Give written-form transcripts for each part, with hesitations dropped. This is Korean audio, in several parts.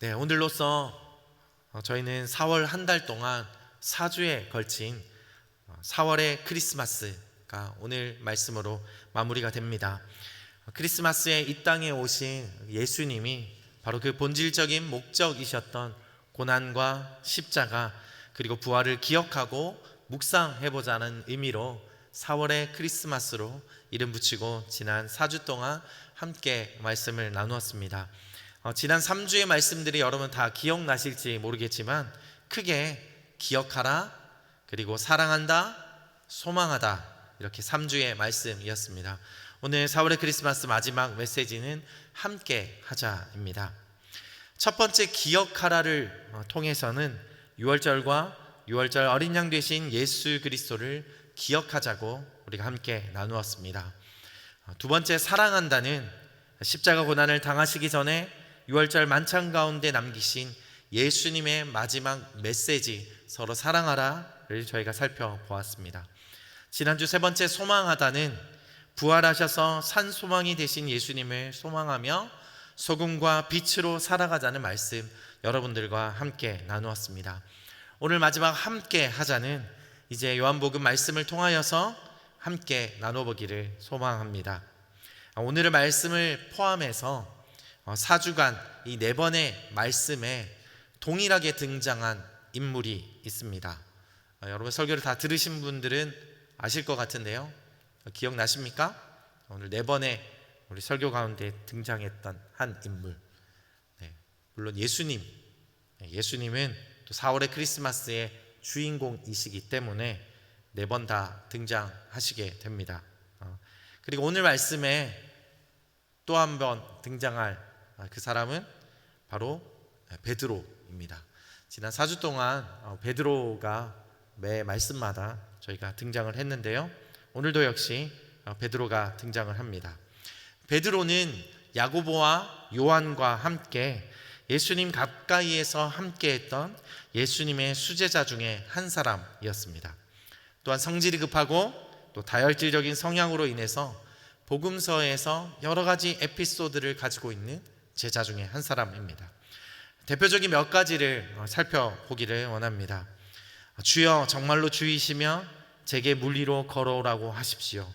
네, 오늘로써 저희는 4월 한 달 동안 4주에 걸친 4월의 크리스마스가 오늘 말씀으로 마무리가 됩니다. 크리스마스에 이 땅에 오신 예수님이 바로 그 본질적인 목적이셨던 고난과 십자가 그리고 부활을 기억하고 묵상해보자 하는 의미로 4월의 크리스마스로 이름 붙이고 지난 4주 동안 함께 말씀을 나누었습니다. 지난 3주의 말씀들이 여러분 다 기억나실지 모르겠지만 크게 기억하라, 그리고 사랑한다, 소망하다, 이렇게 3주의 말씀이었습니다. 오늘 4월의 크리스마스 마지막 메시지는 함께 하자입니다. 첫 번째 기억하라를 통해서는 6월절과 6월절 어린 양 되신 예수 그리스도를 기억하자고 우리가 함께 나누었습니다. 두 번째 사랑한다는 십자가 고난을 당하시기 전에 6월절 만찬 가운데 남기신 예수님의 마지막 메시지 서로 사랑하라를 저희가 살펴보았습니다. 지난주 세 번째 소망하다는 부활하셔서 산 소망이 되신 예수님을 소망하며 소금과 빛으로 살아가자는 말씀 여러분들과 함께 나누었습니다. 오늘 마지막 함께 하자는 이제 요한복음 말씀을 통하여서 함께 나눠보기를 소망합니다. 오늘의 말씀을 포함해서 4주간 이 4번의 말씀에 동일하게 등장한 인물이 있습니다. 여러분 설교를 다 들으신 분들은 아실 것 같은데요, 기억나십니까? 오늘 4번의 우리 설교 가운데 등장했던 한 인물, 물론 예수님은 또 4월의 크리스마스의 주인공이시기 때문에 4번 다 등장하시게 됩니다. 그리고 오늘 말씀에 또 한 번 등장할 그 사람은 바로 베드로입니다. 지난 4주 동안 베드로가 매 말씀마다 저희가 등장을 했는데요, 오늘도 역시 베드로가 등장을 합니다. 베드로는 야고보와 요한과 함께 예수님 가까이에서 함께했던 예수님의 수제자 중에 한 사람이었습니다. 또한 성질이 급하고 또 다혈질적인 성향으로 인해서 복음서에서 여러 가지 에피소드를 가지고 있는 제자 중에 한 사람입니다. 대표적인 몇 가지를 살펴보기를 원합니다. 주여 정말로 주이시며 제게 물 위로 걸어오라고 하십시오.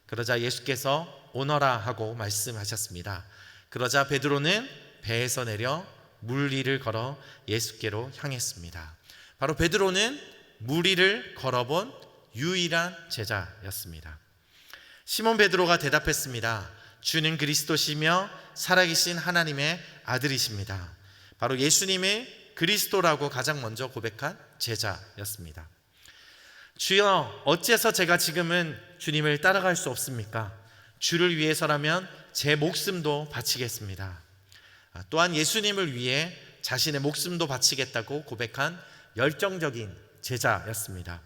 그러자 예수께서 오너라 하고 말씀하셨습니다. 그러자 베드로는 배에서 내려 물 위를 걸어 예수께로 향했습니다. 바로 베드로는 물 위를 걸어본 유일한 제자였습니다. 시몬 베드로가 대답했습니다. 주는 그리스도시며 살아계신 하나님의 아들이십니다. 바로 예수님의 그리스도라고 가장 먼저 고백한 제자였습니다. 주여 어째서 제가 지금은 주님을 따라갈 수 없습니까? 주를 위해서라면 제 목숨도 바치겠습니다. 또한 예수님을 위해 자신의 목숨도 바치겠다고 고백한 열정적인 제자였습니다.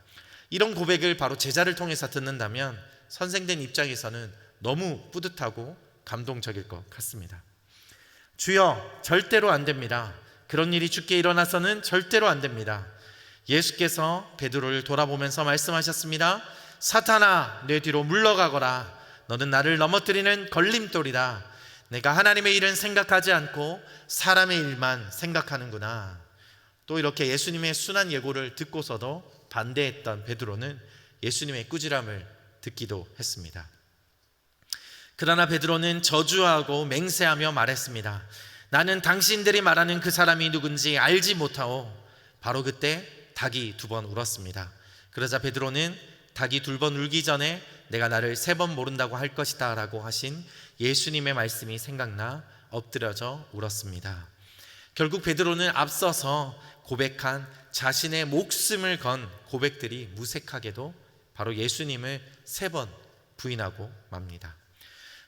이런 고백을 바로 제자를 통해서 듣는다면 선생된 입장에서는 너무 뿌듯하고 감동적일 것 같습니다. 주여 절대로 안 됩니다. 그런 일이 주께 일어나서는 절대로 안 됩니다. 예수께서 베드로를 돌아보면서 말씀하셨습니다. 사탄아 내 뒤로 물러가거라. 너는 나를 넘어뜨리는 걸림돌이다. 내가 하나님의 일은 생각하지 않고 사람의 일만 생각하는구나. 또 이렇게 예수님의 순한 예고를 듣고서도 반대했던 베드로는 예수님의 꾸지람을 듣기도 했습니다. 그러나 베드로는 저주하고 맹세하며 말했습니다. 나는 당신들이 말하는 그 사람이 누군지 알지 못하오. 바로 그때 닭이 2번 울었습니다. 그러자 베드로는 닭이 2번 울기 전에 내가 나를 3번 모른다고 할 것이다 라고 하신 예수님의 말씀이 생각나 엎드려져 울었습니다. 결국 베드로는 앞서서 고백한 자신의 목숨을 건 고백들이 무색하게도 바로 예수님을 3번 부인하고 맙니다.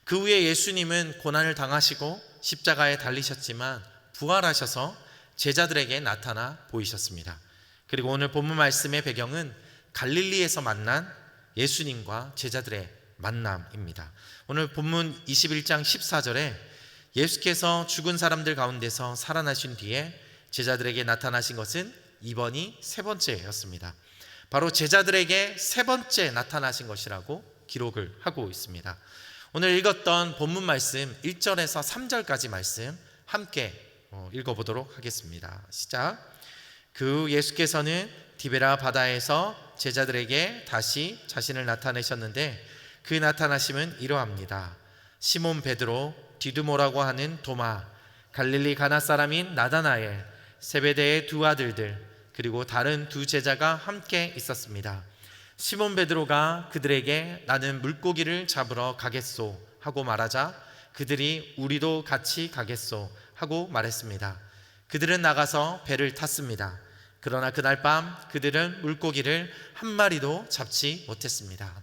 그 후에 예수님은 고난을 당하시고 십자가에 달리셨지만 부활하셔서 제자들에게 나타나 보이셨습니다. 그리고 오늘 본문 말씀의 배경은 갈릴리에서 만난 예수님과 제자들의 만남입니다. 오늘 본문 21장 14절에 예수께서 죽은 사람들 가운데서 살아나신 뒤에 제자들에게 나타나신 것은 이번이 3번째였습니다. 바로 제자들에게 3번째 나타나신 것이라고 기록을 하고 있습니다. 오늘 읽었던 본문 말씀 1절에서 3절까지 말씀 함께 읽어보도록 하겠습니다. 시작. 그 후 예수께서는 디베라 바다에서 제자들에게 다시 자신을 나타내셨는데 그 나타나심은 이러합니다. 시몬 베드로, 디두모라고 하는 도마, 갈릴리 가나 사람인 나다나엘, 세베대의 두 아들들, 그리고 다른 두 제자가 함께 있었습니다. 시몬 베드로가 그들에게 나는 물고기를 잡으러 가겠소 하고 말하자 그들이 우리도 같이 가겠소 하고 말했습니다. 그들은 나가서 배를 탔습니다. 그러나 그날 밤 그들은 물고기를 한 마리도 잡지 못했습니다.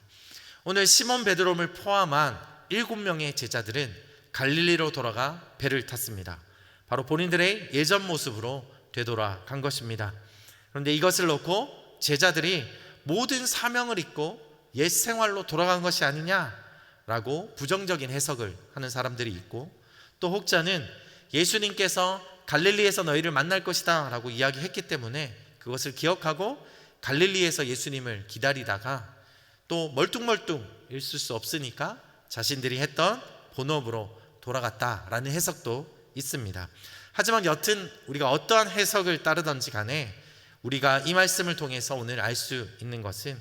오늘 시몬 베드로를 포함한 7명의 제자들은 갈릴리로 돌아가 배를 탔습니다. 바로 본인들의 예전 모습으로 되돌아간 것입니다. 그런데 이것을 놓고 제자들이 모든 사명을 잊고 옛 생활로 돌아간 것이 아니냐라고 부정적인 해석을 하는 사람들이 있고, 또 혹자는 예수님께서 갈릴리에서 너희를 만날 것이다 라고 이야기했기 때문에 그것을 기억하고 갈릴리에서 예수님을 기다리다가 또 멀뚱멀뚱 있을 수 없으니까 자신들이 했던 본업으로 돌아갔다라는 해석도 있습니다. 하지만 여튼 우리가 어떠한 해석을 따르든지 간에 우리가 이 말씀을 통해서 오늘 알 수 있는 것은,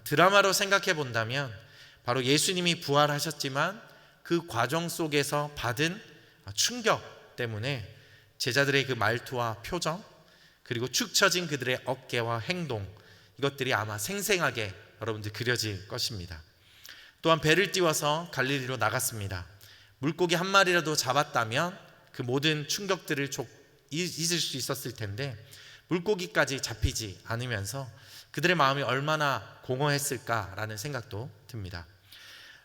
드라마로 생각해 본다면 바로 예수님이 부활하셨지만 그 과정 속에서 받은 충격 때문에 제자들의 그 말투와 표정, 그리고 축 처진 그들의 어깨와 행동, 이것들이 아마 생생하게 여러분들 그려질 것입니다. 또한 배를 띄워서 갈릴리로 나갔습니다. 물고기 한 마리라도 잡았다면 그 모든 충격들을 잊을 수 있었을 텐데 물고기까지 잡히지 않으면서 그들의 마음이 얼마나 공허했을까라는 생각도 듭니다.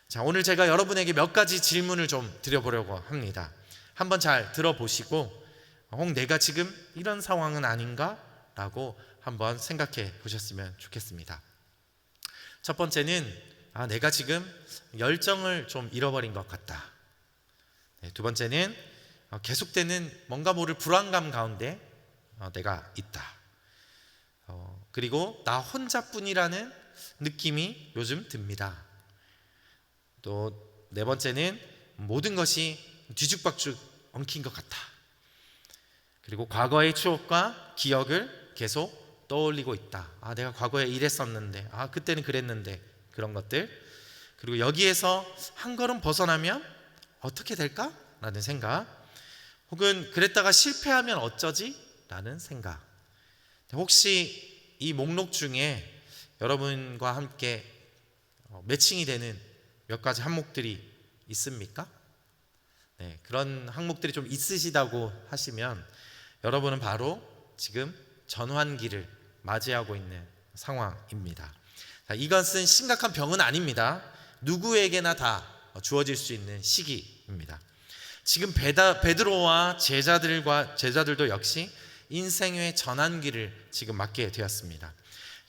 자, 오늘 제가 여러분에게 몇 가지 질문을 좀 드려보려고 합니다. 한번 잘 들어보시고 혹 내가 지금 이런 상황은 아닌가? 라고 한번 생각해 보셨으면 좋겠습니다. 첫 번째는 내가 지금 열정을 좀 잃어버린 것 같다. 두 번째는 계속되는 뭔가 모를 불안감 가운데 내가 있다. 그리고 나 혼자뿐이라는 느낌이 요즘 듭니다. 또 네 번째는 모든 것이 뒤죽박죽 엉킨 것 같다. 그리고 과거의 추억과 기억을 계속 떠올리고 있다. 내가 과거에 이랬었는데, 그때는 그랬는데, 그런 것들. 그리고 여기에서 한 걸음 벗어나면 어떻게 될까? 라는 생각. 혹은 그랬다가 실패하면 어쩌지? 라는 생각. 혹시 이 목록 중에 여러분과 함께 매칭이 되는 몇 가지 항목들이 있습니까? 네, 그런 항목들이 좀 있으시다고 하시면 여러분은 바로 지금 전환기를 맞이하고 있는 상황입니다. 자, 이것은 심각한 병은 아닙니다. 누구에게나 다 주어질 수 있는 시기입니다. 지금 베드로와 제자들도 역시 인생의 전환기를 지금 맞게 되었습니다.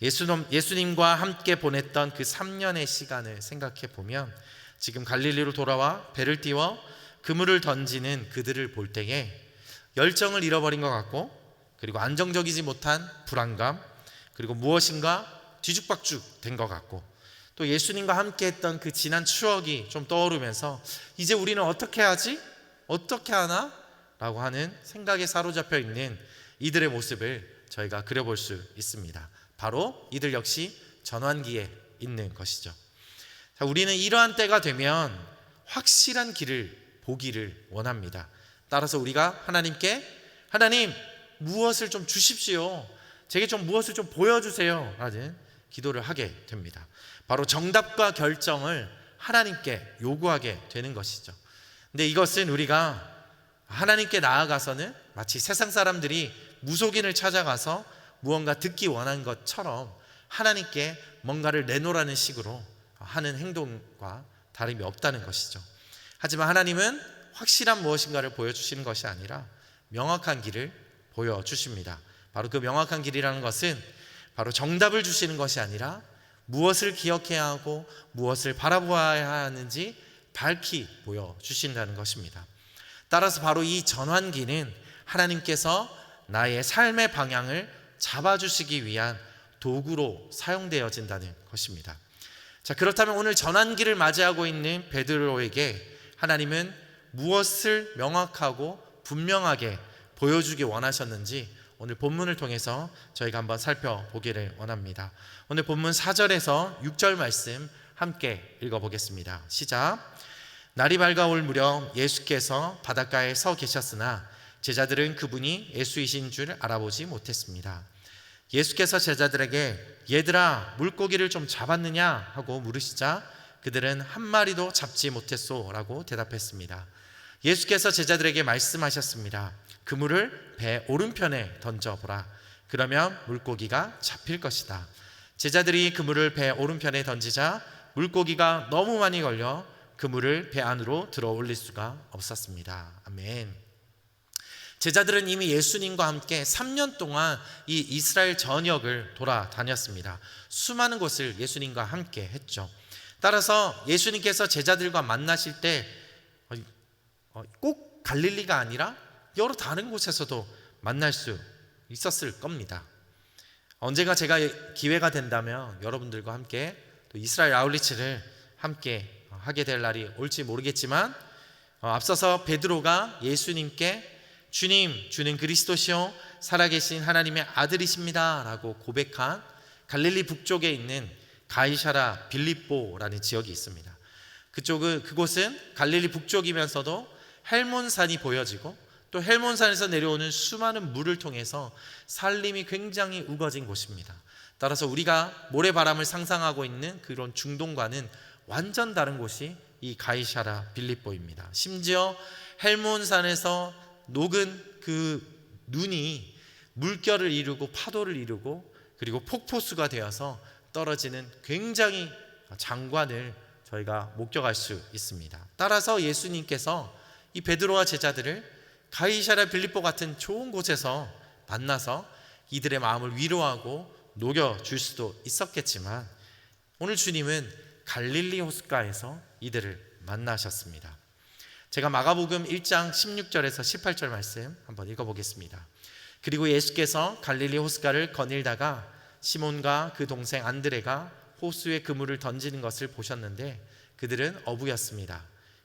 예수님과 함께 보냈던 그 3년의 시간을 생각해 보면 지금 갈릴리로 돌아와 배를 띄워 그물을 던지는 그들을 볼 때에 열정을 잃어버린 것 같고, 그리고 안정적이지 못한 불안감, 그리고 무엇인가 뒤죽박죽 된 것 같고, 또 예수님과 함께 했던 그 지난 추억이 좀 떠오르면서 이제 우리는 어떻게 하지? 어떻게 하나? 라고 하는 생각에 사로잡혀 있는 이들의 모습을 저희가 그려볼 수 있습니다. 바로 이들 역시 전환기에 있는 것이죠. 자, 우리는 이러한 때가 되면 확실한 길을 보기를 원합니다. 따라서 우리가 하나님께 하나님 무엇을 좀 주십시오, 제게 좀 무엇을 좀 보여주세요 라는 기도를 하게 됩니다. 바로 정답과 결정을 하나님께 요구하게 되는 것이죠. 근데 이것은 우리가 하나님께 나아가서는 마치 세상 사람들이 무속인을 찾아가서 무언가 듣기 원한 것처럼 하나님께 뭔가를 내놓으라는 식으로 하는 행동과 다름이 없다는 것이죠. 하지만 하나님은 확실한 무엇인가를 보여주시는 것이 아니라 명확한 길을 보여주십니다. 바로 그 명확한 길이라는 것은 바로 정답을 주시는 것이 아니라 무엇을 기억해야 하고 무엇을 바라보아야 하는지 밝히 보여주신다는 것입니다. 따라서 바로 이 전환기는 하나님께서 나의 삶의 방향을 잡아주시기 위한 도구로 사용되어진다는 것입니다. 자, 그렇다면 오늘 전환기를 맞이하고 있는 베드로에게 하나님은 무엇을 명확하고 분명하게 보여주기 원하셨는지 오늘 본문을 통해서 저희가 한번 살펴보기를 원합니다. 오늘 본문 4절에서 6절 말씀 함께 읽어보겠습니다. 시작. 날이 밝아올 무렵 예수께서 바닷가에 서 계셨으나 제자들은 그분이 예수이신 줄 알아보지 못했습니다. 예수께서 제자들에게 얘들아 물고기를 좀 잡았느냐 하고 물으시자 그들은 한 마리도 잡지 못했소 라고 대답했습니다. 예수께서 제자들에게 말씀하셨습니다. 그물을 배 오른편에 던져보라. 그러면 물고기가 잡힐 것이다. 제자들이 그물을 배 오른편에 던지자 물고기가 너무 많이 걸려 그물을 배 안으로 들어 올릴 수가 없었습니다. 아멘. 제자들은 이미 예수님과 함께 3년 동안 이 이스라엘 전역을 돌아다녔습니다. 수많은 곳을 예수님과 함께 했죠. 따라서 예수님께서 제자들과 만나실 때 꼭 갈릴리가 아니라 여러 다른 곳에서도 만날 수 있었을 겁니다. 언젠가 제가 기회가 된다면 여러분들과 함께 또 이스라엘 아울리치를 함께 하게 될 날이 올지 모르겠지만 앞서서 베드로가 예수님께 주님, 주는 그리스도시요 살아계신 하나님의 아들이십니다 라고 고백한 갈릴리 북쪽에 있는 가이사랴 빌립보라는 지역이 있습니다. 그곳은 갈릴리 북쪽이면서도 헬몬산이 보여지고 또 헬몬산에서 내려오는 수많은 물을 통해서 산림이 굉장히 우거진 곳입니다. 따라서 우리가 모래바람을 상상하고 있는 그런 중동과는 완전 다른 곳이 이 가이사랴 빌립보입니다. 심지어 헬몬산에서 녹은 그 눈이 물결을 이루고 파도를 이루고 그리고 폭포수가 되어서 떨어지는 굉장히 장관을 저희가 목격할 수 있습니다. 따라서 예수님께서 이 베드로와 제자들을 가이사랴 빌립보 같은 좋은 곳에서 만나서 이들의 마음을 위로하고 녹여줄 수도 있었겠지만 오늘 주님은 갈릴리 호숫가에서 이들을 만나셨습니다. 제가 마가복음 1장 16절에서 18절 말씀 한번 읽어보겠습니다. 그리고 예수께서 갈릴리 호숫가를 거닐다가 시몬과 그 동생 안드레가 호수에 그물을 던지는 것을 보셨는데 그들은 어부였습니다.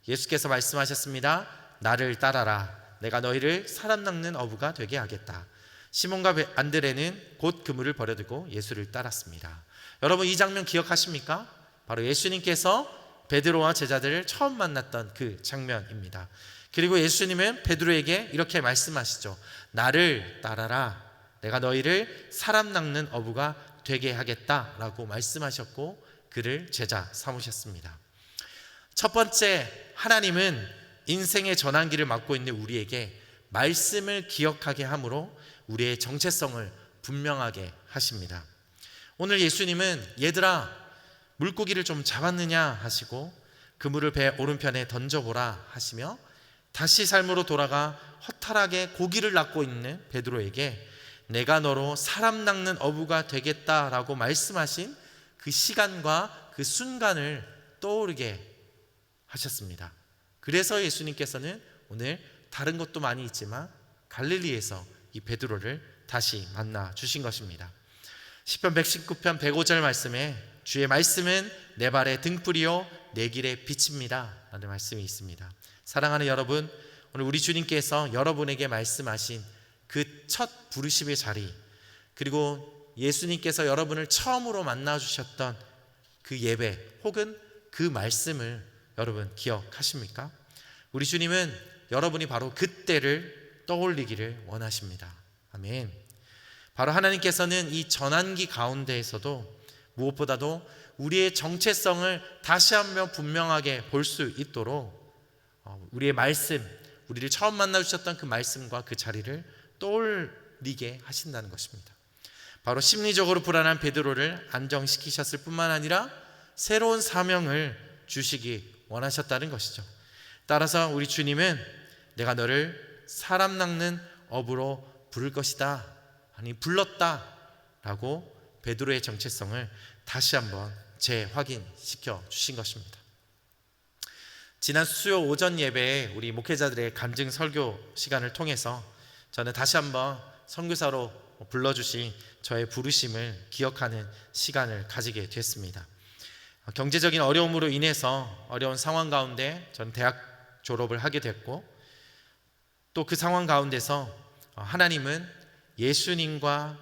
예수께서 말씀하셨습니다. 나를 따라라. 내가 너희를 사람 낚는 어부가 되게 하겠다. 시몬과 안드레는 곧 그물을 버려두고 예수를 따랐습니다. 여러분 이 장면 기억하십니까? 바로 예수님께서 베드로와 제자들을 처음 만났던 그 장면입니다. 그리고 예수님은 베드로에게 이렇게 말씀하시죠. 나를 따라라. 내가 너희를 사람 낚는 어부가 되게 하겠다라고 말씀하셨고 그를 제자 삼으셨습니다. 첫 번째, 하나님은 인생의 전환기를 맞고 있는 우리에게 말씀을 기억하게 함으로 우리의 정체성을 분명하게 하십니다. 오늘 예수님은 얘들아 물고기를 좀 잡았느냐 하시고 그물을 배 오른편에 던져보라 하시며 다시 삶으로 돌아가 허탈하게 고기를 낚고 있는 베드로에게 내가 너로 사람 낚는 어부가 되겠다라고 말씀하신 그 시간과 그 순간을 떠오르게 하셨습니다. 그래서 예수님께서는 오늘 다른 것도 많이 있지만 갈릴리에서 이 베드로를 다시 만나 주신 것입니다. 시편 119편 105절 말씀에 주의 말씀은 내 발의 등불이요 내 길의 빛입니다 라는 말씀이 있습니다. 사랑하는 여러분, 오늘 우리 주님께서 여러분에게 말씀하신 그 첫 부르심의 자리, 그리고 예수님께서 여러분을 처음으로 만나 주셨던 그 예배 혹은 그 말씀을 여러분 기억하십니까? 우리 주님은 여러분이 바로 그때를 떠올리기를 원하십니다. 아멘. 바로 하나님께서는 이 전환기 가운데에서도 무엇보다도 우리의 정체성을 다시 한번 분명하게 볼 수 있도록 우리의 말씀, 우리를 처음 만나 주셨던 그 말씀과 그 자리를 떠올리게 하신다는 것입니다. 바로 심리적으로 불안한 베드로를 안정시키셨을 뿐만 아니라 새로운 사명을 주시기 원하셨다는 것이죠. 따라서 우리 주님은 내가 너를 사람 낚는 어부로 부를 것이다, 아니 불렀다 라고 베드로의 정체성을 다시 한번 재확인시켜 주신 것입니다. 지난 수요 오전 예배에 우리 목회자들의 간증 설교 시간을 통해서 저는 다시 한번 선교사로 불러주신 저의 부르심을 기억하는 시간을 가지게 됐습니다. 경제적인 어려움으로 인해서 어려운 상황 가운데 전 대학 졸업을 하게 됐고 또 그 상황 가운데서 하나님은 예수님과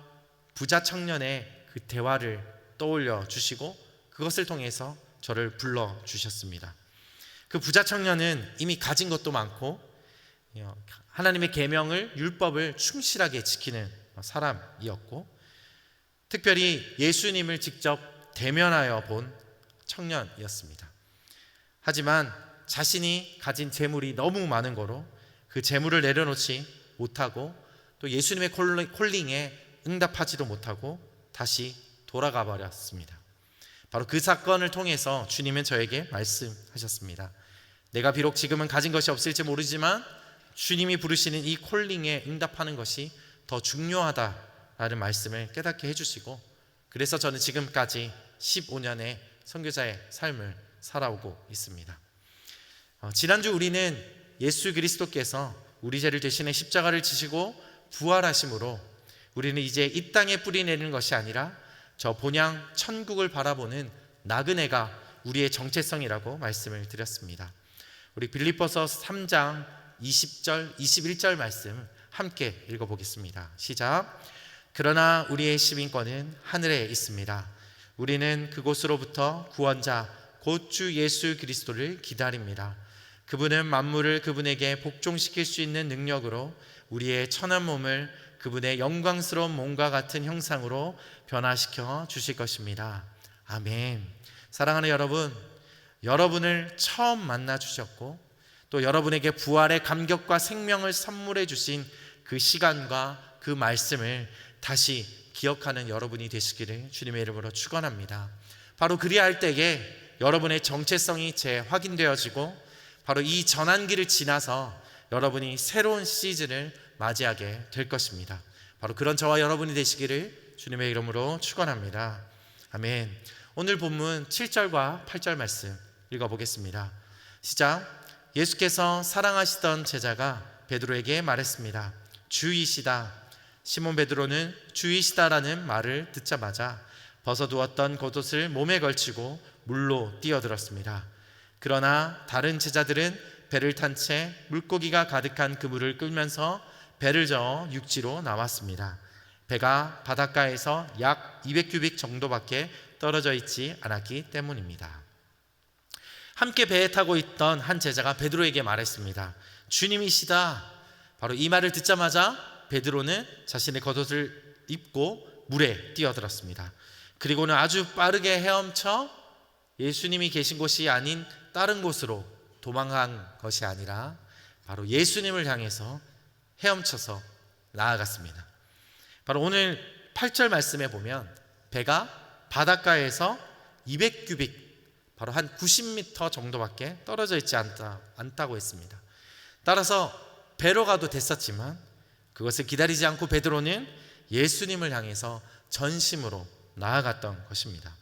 부자 청년의 그 대화를 떠올려 주시고 그것을 통해서 저를 불러 주셨습니다. 그 부자 청년은 이미 가진 것도 많고 하나님의 계명을, 율법을 충실하게 지키는 사람이었고, 특별히 예수님을 직접 대면하여 본 청년이었습니다. 하지만 자신이 가진 재물이 너무 많은 거로 그 재물을 내려놓지 못하고 또 예수님의 콜링에 응답하지도 못하고 다시 돌아가 버렸습니다. 바로 그 사건을 통해서 주님은 저에게 말씀하셨습니다. 내가 비록 지금은 가진 것이 없을지 모르지만 주님이 부르시는 이 콜링에 응답하는 것이 더 중요하다라는 말씀을 깨닫게 해주시고, 그래서 저는 지금까지 15년의 선교자의 삶을 살아오고 있습니다. 지난주 우리는 예수 그리스도께서 우리 죄를 대신해 십자가를 지시고 부활하심으로 우리는 이제 이 땅에 뿌리내리는 것이 아니라 저 본향 천국을 바라보는 나그네가 우리의 정체성이라고 말씀을 드렸습니다. 우리 빌립보서 3장 20절 21절 말씀 함께 읽어보겠습니다. 시작. 그러나 우리의 시민권은 하늘에 있습니다. 우리는 그곳으로부터 구원자 곧 주 예수 그리스도를 기다립니다. 그분은 만물을 그분에게 복종시킬 수 있는 능력으로 우리의 천한 몸을 그분의 영광스러운 몸과 같은 형상으로 변화시켜 주실 것입니다. 아멘. 사랑하는 여러분, 여러분을 처음 만나 주셨고 또 여러분에게 부활의 감격과 생명을 선물해 주신 그 시간과 그 말씀을 다시 기억하는 여러분이 되시기를 주님의 이름으로 축원합니다. 바로 그리할 때에 여러분의 정체성이 재확인되어지고 바로 이 전환기를 지나서 여러분이 새로운 시즌을 맞이하게 될 것입니다. 바로 그런 저와 여러분이 되시기를 주님의 이름으로 축원합니다. 아멘. 오늘 본문 7절과 8절 말씀 읽어보겠습니다. 시작. 예수께서 사랑하시던 제자가 베드로에게 말했습니다. 주이시다. 시몬 베드로는 주이시다라는 말을 듣자마자 벗어두었던 겉옷을 몸에 걸치고 물로 뛰어들었습니다. 그러나 다른 제자들은 배를 탄 채 물고기가 가득한 그물을 끌면서 배를 저어 육지로 나왔습니다. 배가 바닷가에서 약 200규빅 정도밖에 떨어져 있지 않았기 때문입니다. 함께 배에 타고 있던 한 제자가 베드로에게 말했습니다. 주님이시다. 바로 이 말을 듣자마자 베드로는 자신의 겉옷을 입고 물에 뛰어들었습니다. 그리고는 아주 빠르게 헤엄쳐 예수님이 계신 곳이 아닌 다른 곳으로 도망간 것이 아니라 바로 예수님을 향해서 헤엄쳐서 나아갔습니다. 바로 오늘 8절 말씀에 보면 배가 바닷가에서 200규빅, 바로 한 90m 정도밖에 떨어져 있지 않다고 했습니다. 따라서 배로 가도 됐었지만 그것을 기다리지 않고 베드로는 예수님을 향해서 전심으로 나아갔던 것입니다.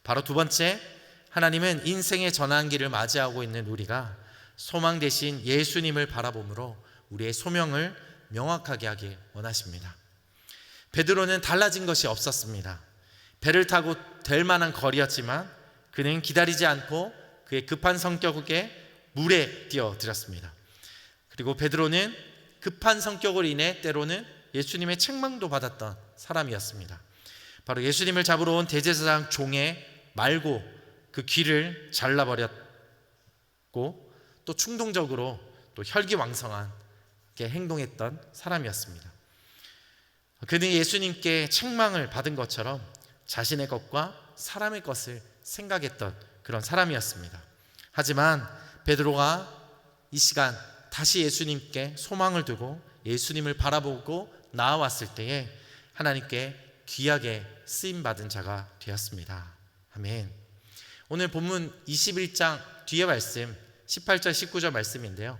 바로 두 번째, 하나님은 인생의 전환기를 맞이하고 있는 우리가 소망 대신 예수님을 바라봄으로 우리의 소명을 명확하게 하길 원하십니다. 베드로는 달라진 것이 없었습니다. 배를 타고 될 만한 거리였지만 그는 기다리지 않고 그의 급한 성격에 물에 뛰어들었습니다. 그리고 베드로는 급한 성격으로 인해 때로는 예수님의 책망도 받았던 사람이었습니다. 바로 예수님을 잡으러 온 대제사장 종의 말고 그 귀를 잘라버렸고 또 충동적으로 또 혈기왕성하게 행동했던 사람이었습니다. 그는 예수님께 책망을 받은 것처럼 자신의 것과 사람의 것을 생각했던 그런 사람이었습니다. 하지만 베드로가 이 시간 다시 예수님께 소망을 두고 예수님을 바라보고 나아왔을 때에 하나님께 귀하게 쓰임받은 자가 되었습니다. 아멘. 오늘 본문 21장 뒤에 말씀 18절 19절 말씀인데요,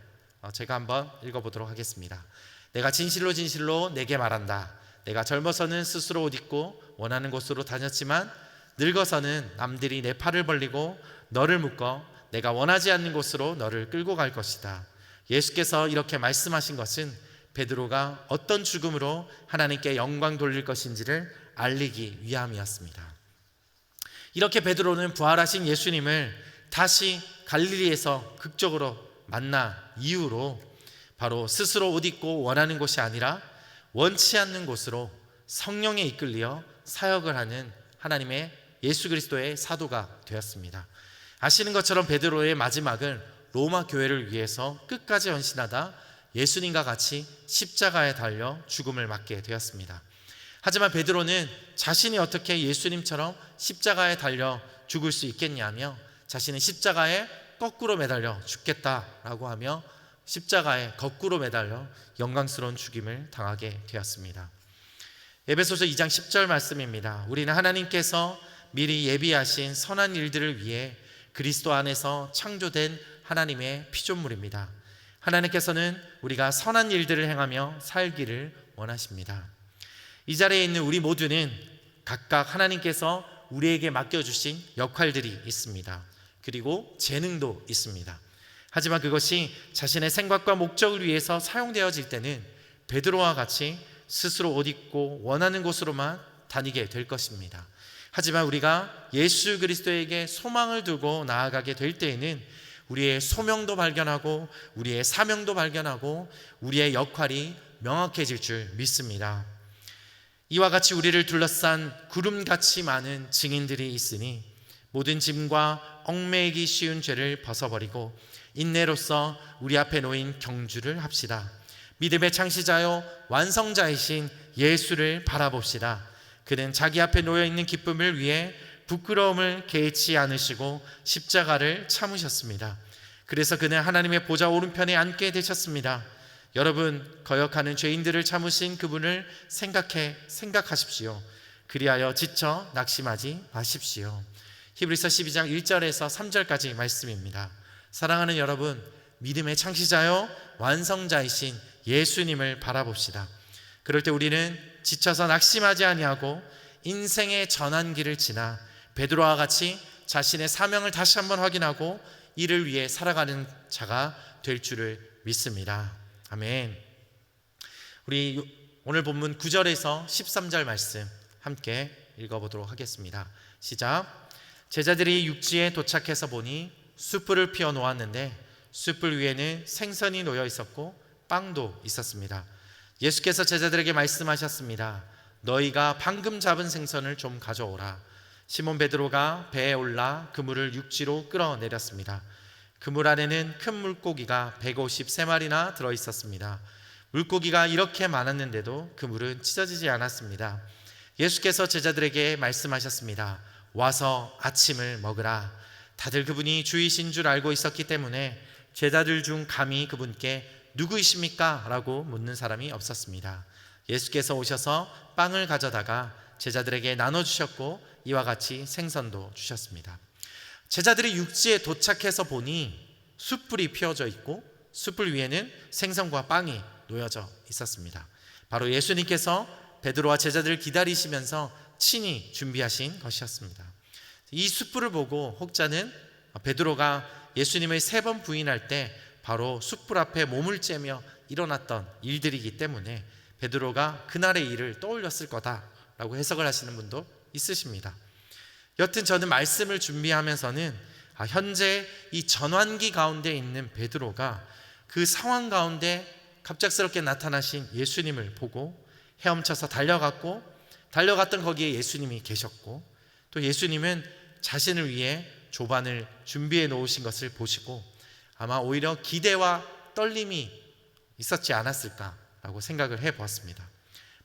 제가 한번 읽어보도록 하겠습니다. 내가 진실로 진실로 내게 말한다. 내가 젊어서는 스스로 옷 입고 원하는 곳으로 다녔지만 늙어서는 남들이 내 팔을 벌리고 너를 묶어 내가 원하지 않는 곳으로 너를 끌고 갈 것이다. 예수께서 이렇게 말씀하신 것은 베드로가 어떤 죽음으로 하나님께 영광 돌릴 것인지를 알리기 위함이었습니다. 이렇게 베드로는 부활하신 예수님을 다시 갈릴리에서 극적으로 만나 이후로 바로 스스로 옷 입고 원하는 곳이 아니라 원치 않는 곳으로 성령에 이끌려 사역을 하는 하나님의 예수 그리스도의 사도가 되었습니다. 아시는 것처럼 베드로의 마지막은 로마 교회를 위해서 끝까지 헌신하다 예수님과 같이 십자가에 달려 죽음을 맞게 되었습니다. 하지만 베드로는 자신이 어떻게 예수님처럼 십자가에 달려 죽을 수 있겠냐며 자신은 십자가에 거꾸로 매달려 죽겠다라고 하며 십자가에 거꾸로 매달려 영광스러운 죽임을 당하게 되었습니다. 에베소서 2장 10절 말씀입니다. 우리는 하나님께서 미리 예비하신 선한 일들을 위해 그리스도 안에서 창조된 하나님의 피조물입니다. 하나님께서는 우리가 선한 일들을 행하며 살기를 원하십니다. 이 자리에 있는 우리 모두는 각각 하나님께서 우리에게 맡겨주신 역할들이 있습니다. 그리고 재능도 있습니다. 하지만 그것이 자신의 생각과 목적을 위해서 사용되어질 때는 베드로와 같이 스스로 옷 입고 원하는 곳으로만 다니게 될 것입니다. 하지만 우리가 예수 그리스도에게 소망을 두고 나아가게 될 때에는 우리의 소명도 발견하고 우리의 사명도 발견하고 우리의 역할이 명확해질 줄 믿습니다. 이와 같이 우리를 둘러싼 구름같이 많은 증인들이 있으니 모든 짐과 얽매이기 쉬운 죄를 벗어버리고 인내로서 우리 앞에 놓인 경주를 합시다. 믿음의 창시자요 완성자이신 예수를 바라봅시다. 그는 자기 앞에 놓여있는 기쁨을 위해 부끄러움을 개의치 않으시고 십자가를 참으셨습니다. 그래서 그는 하나님의 보좌 오른편에 앉게 되셨습니다. 여러분, 거역하는 죄인들을 참으신 그분을 생각하십시오. 그리하여 지쳐 낙심하지 마십시오. 히브리서 12장 1절에서 3절까지 말씀입니다. 사랑하는 여러분, 믿음의 창시자요 완성자이신 예수님을 바라봅시다. 그럴 때 우리는 지쳐서 낙심하지 아니하고 인생의 전환기를 지나 베드로와 같이 자신의 사명을 다시 한번 확인하고 이를 위해 살아가는 자가 될 줄을 믿습니다. 아멘. 우리 오늘 본문 9절에서 13절 말씀 함께 읽어보도록 하겠습니다. 시작. 제자들이 육지에 도착해서 보니 숯불을 피워 놓았는데 숯불 위에는 생선이 놓여 있었고 빵도 있었습니다. 예수께서 제자들에게 말씀하셨습니다. 너희가 방금 잡은 생선을 좀 가져오라. 시몬 베드로가 배에 올라 그물을 육지로 끌어내렸습니다. 그물 안에는 큰 물고기가 153마리나 들어있었습니다. 물고기가 이렇게 많았는데도 그물은 찢어지지 않았습니다. 예수께서 제자들에게 말씀하셨습니다. 와서 아침을 먹으라. 다들 그분이 주이신 줄 알고 있었기 때문에 제자들 중 감히 그분께 누구이십니까? 라고 묻는 사람이 없었습니다. 예수께서 오셔서 빵을 가져다가 제자들에게 나눠주셨고 이와 같이 생선도 주셨습니다. 제자들이 육지에 도착해서 보니 숯불이 피워져 있고 숯불 위에는 생선과 빵이 놓여져 있었습니다. 바로 예수님께서 베드로와 제자들을 기다리시면서 친히 준비하신 것이었습니다. 이 숯불을 보고 혹자는 베드로가 예수님을 3번 부인할 때 바로 숯불 앞에 몸을 째며 일어났던 일들이기 때문에 베드로가 그날의 일을 떠올렸을 거다라고 해석을 하시는 분도 있으십니다. 여튼 저는 말씀을 준비하면서는 현재 이 전환기 가운데 있는 베드로가 그 상황 가운데 갑작스럽게 나타나신 예수님을 보고 헤엄쳐서 달려갔던 거기에 예수님이 계셨고 또 예수님은 자신을 위해 조반을 준비해 놓으신 것을 보시고 아마 오히려 기대와 떨림이 있었지 않았을까라고 생각을 해보았습니다.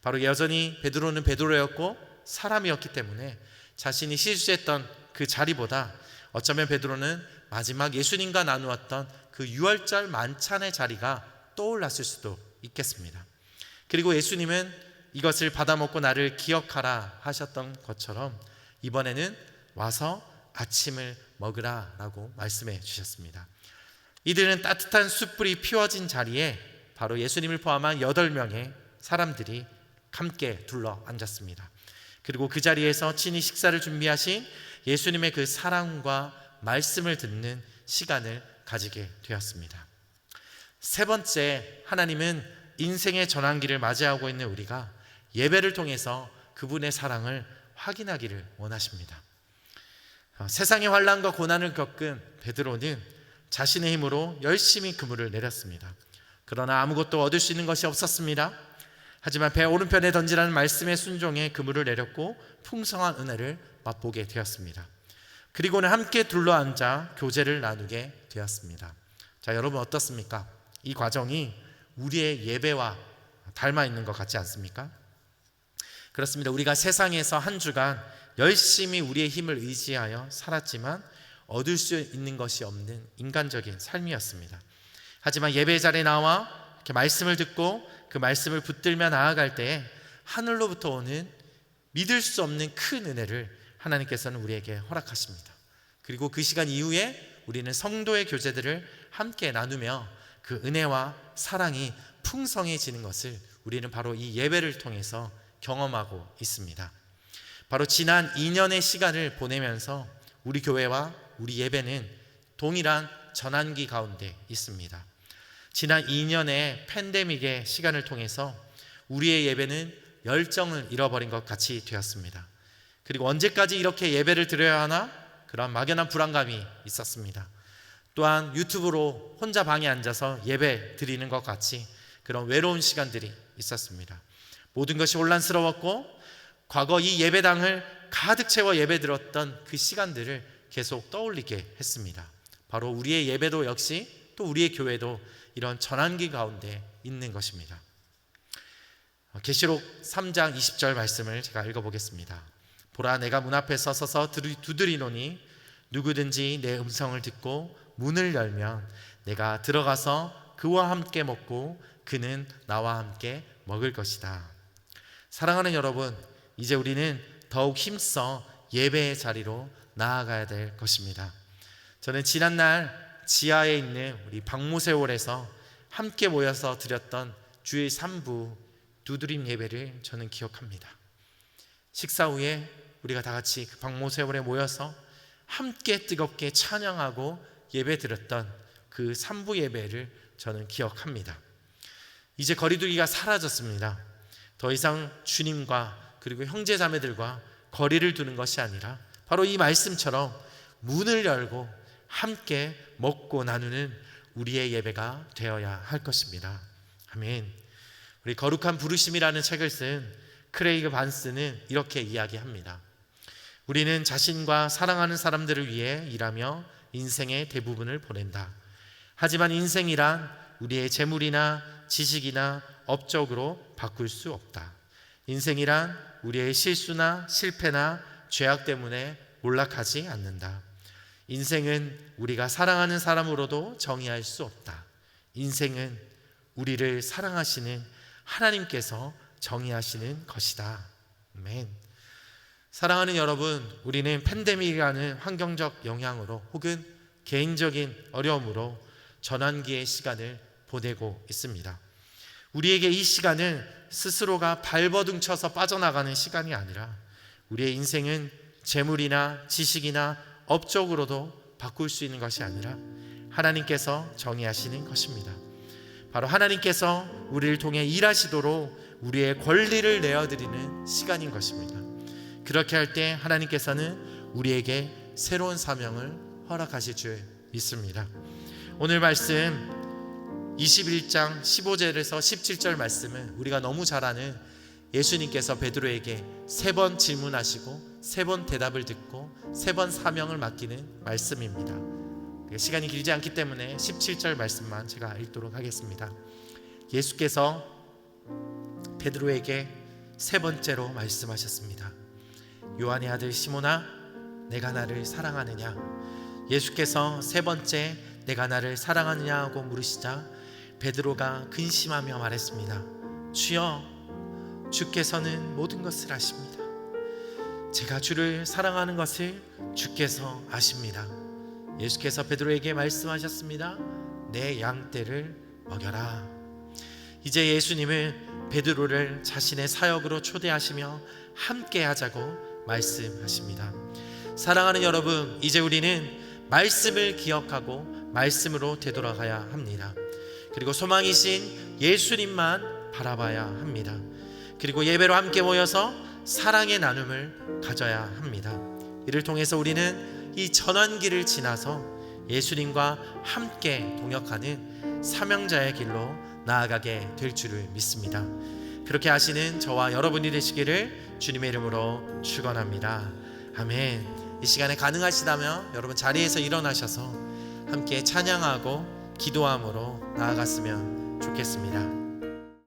바로 여전히 베드로는 베드로였고 사람이었기 때문에 자신이 실수했던 그 자리보다 어쩌면 베드로는 마지막 예수님과 나누었던 그 유월절 만찬의 자리가 떠올랐을 수도 있겠습니다. 그리고 예수님은 이것을 받아먹고 나를 기억하라 하셨던 것처럼 이번에는 와서 아침을 먹으라 라고 말씀해 주셨습니다. 이들은 따뜻한 숯불이 피워진 자리에 바로 예수님을 포함한 8명의 사람들이 함께 둘러 앉았습니다. 그리고 그 자리에서 친히 식사를 준비하신 예수님의 그 사랑과 말씀을 듣는 시간을 가지게 되었습니다. 세 번째, 하나님은 인생의 전환기를 맞이하고 있는 우리가 예배를 통해서 그분의 사랑을 확인하기를 원하십니다. 세상의 환난과 고난을 겪은 베드로는 자신의 힘으로 열심히 그물을 내렸습니다. 그러나 아무것도 얻을 수 있는 것이 없었습니다. 하지만 배 오른편에 던지라는 말씀에 순종해 그물을 내렸고 풍성한 은혜를 맛보게 되었습니다. 그리고는 함께 둘러앉아 교제를 나누게 되었습니다. 자, 여러분 어떻습니까? 이 과정이 우리의 예배와 닮아 있는 것 같지 않습니까? 그렇습니다. 우리가 세상에서 한 주간 열심히 우리의 힘을 의지하여 살았지만 얻을 수 있는 것이 없는 인간적인 삶이었습니다. 하지만 예배 자리에 나와 이렇게 말씀을 듣고 그 말씀을 붙들며 나아갈 때에 하늘로부터 오는 믿을 수 없는 큰 은혜를 하나님께서는 우리에게 허락하십니다. 그리고 그 시간 이후에 우리는 성도의 교제들을 함께 나누며 그 은혜와 사랑이 풍성해지는 것을 우리는 바로 이 예배를 통해서 경험하고 있습니다. 바로 지난 2년의 시간을 보내면서 우리 교회와 우리 예배는 동일한 전환기 가운데 있습니다. 지난 2년의 팬데믹의 시간을 통해서 우리의 예배는 열정을 잃어버린 것 같이 되었습니다. 그리고 언제까지 이렇게 예배를 드려야 하나? 그런 막연한 불안감이 있었습니다. 또한 유튜브로 혼자 방에 앉아서 예배 드리는 것 같이 그런 외로운 시간들이 있었습니다. 모든 것이 혼란스러웠고 과거 이 예배당을 가득 채워 예배 드렸던 그 시간들을 계속 떠올리게 했습니다. 바로 우리의 예배도 역시 또 우리의 교회도 이런 전환기 가운데 있는 것입니다. 계시록 3장 20절 말씀을 제가 읽어보겠습니다. 보라, 내가 문 앞에 서서 두드리노니 누구든지 내 음성을 듣고 문을 열면 내가 들어가서 그와 함께 먹고 그는 나와 함께 먹을 것이다. 사랑하는 여러분, 이제 우리는 더욱 힘써 예배의 자리로 나아가야 될 것입니다. 저는 지난날 지하에 있는 우리 박모세홀에서 함께 모여서 드렸던 주일 3부 두드림 예배를 저는 기억합니다. 식사 후에 우리가 다 같이 그 박모세홀에 모여서 함께 뜨겁게 찬양하고 예배 드렸던 그 3부 예배를 저는 기억합니다. 이제 거리두기가 사라졌습니다. 더 이상 주님과 그리고 형제 자매들과 거리를 두는 것이 아니라 바로 이 말씀처럼 문을 열고 함께 먹고 나누는 우리의 예배가 되어야 할 것입니다. 아멘. 우리 거룩한 부르심이라는 책을 쓴 크레이그 반스는 이렇게 이야기합니다. 우리는 자신과 사랑하는 사람들을 위해 일하며 인생의 대부분을 보낸다. 하지만 인생이란 우리의 재물이나 지식이나 업적으로 바꿀 수 없다. 인생이란 우리의 실수나 실패나 죄악 때문에 몰락하지 않는다. 인생은 우리가 사랑하는 사람으로도 정의할 수 없다. 인생은 우리를 사랑하시는 하나님께서 정의하시는 것이다. 아멘. 사랑하는 여러분, 우리는 팬데믹이라는 환경적 영향으로 혹은 개인적인 어려움으로 전환기의 시간을 보내고 있습니다. 우리에게 이 시간은 스스로가 발버둥쳐서 빠져나가는 시간이 아니라 우리의 인생은 재물이나 지식이나 업적으로도 바꿀 수 있는 것이 아니라 하나님께서 정의하시는 것입니다. 바로 하나님께서 우리를 통해 일하시도록 우리의 권리를 내어드리는 시간인 것입니다. 그렇게 할 때 하나님께서는 우리에게 새로운 사명을 허락하실 줄 믿습니다. 오늘 말씀 21장 15절에서 17절 말씀은 우리가 너무 잘 아는 예수님께서 베드로에게 3번 질문하시고 3번 대답을 듣고 3번 사명을 맡기는 말씀입니다. 시간이 길지 않기 때문에 17절 말씀만 제가 읽도록 하겠습니다. 예수께서 베드로에게 3번째로 말씀하셨습니다. 요한의 아들 시몬아, 내가 나를 사랑하느냐? 예수께서 3번째 내가 나를 사랑하느냐 하고 물으시자 베드로가 근심하며 말했습니다. 주여, 주께서는 모든 것을 아십니다. 제가 주를 사랑하는 것을 주께서 아십니다. 예수께서 베드로에게 말씀하셨습니다. 내 양떼를 먹여라. 이제 예수님은 베드로를 자신의 사역으로 초대하시며 함께 하자고 말씀하십니다. 사랑하는 여러분, 이제 우리는 말씀을 기억하고 말씀으로 되돌아가야 합니다. 그리고 소망이신 예수님만 바라봐야 합니다. 그리고 예배로 함께 모여서 사랑의 나눔을 가져야 합니다. 이를 통해서 우리는 이 전환기를 지나서 예수님과 함께 동역하는 사명자의 길로 나아가게 될 줄을 믿습니다. 그렇게 하시는 저와 여러분이 되시기를 주님의 이름으로 축원합니다. 아멘. 이 시간에 가능하시다면 여러분 자리에서 일어나셔서 함께 찬양하고 기도함으로 나아갔으면 좋겠습니다.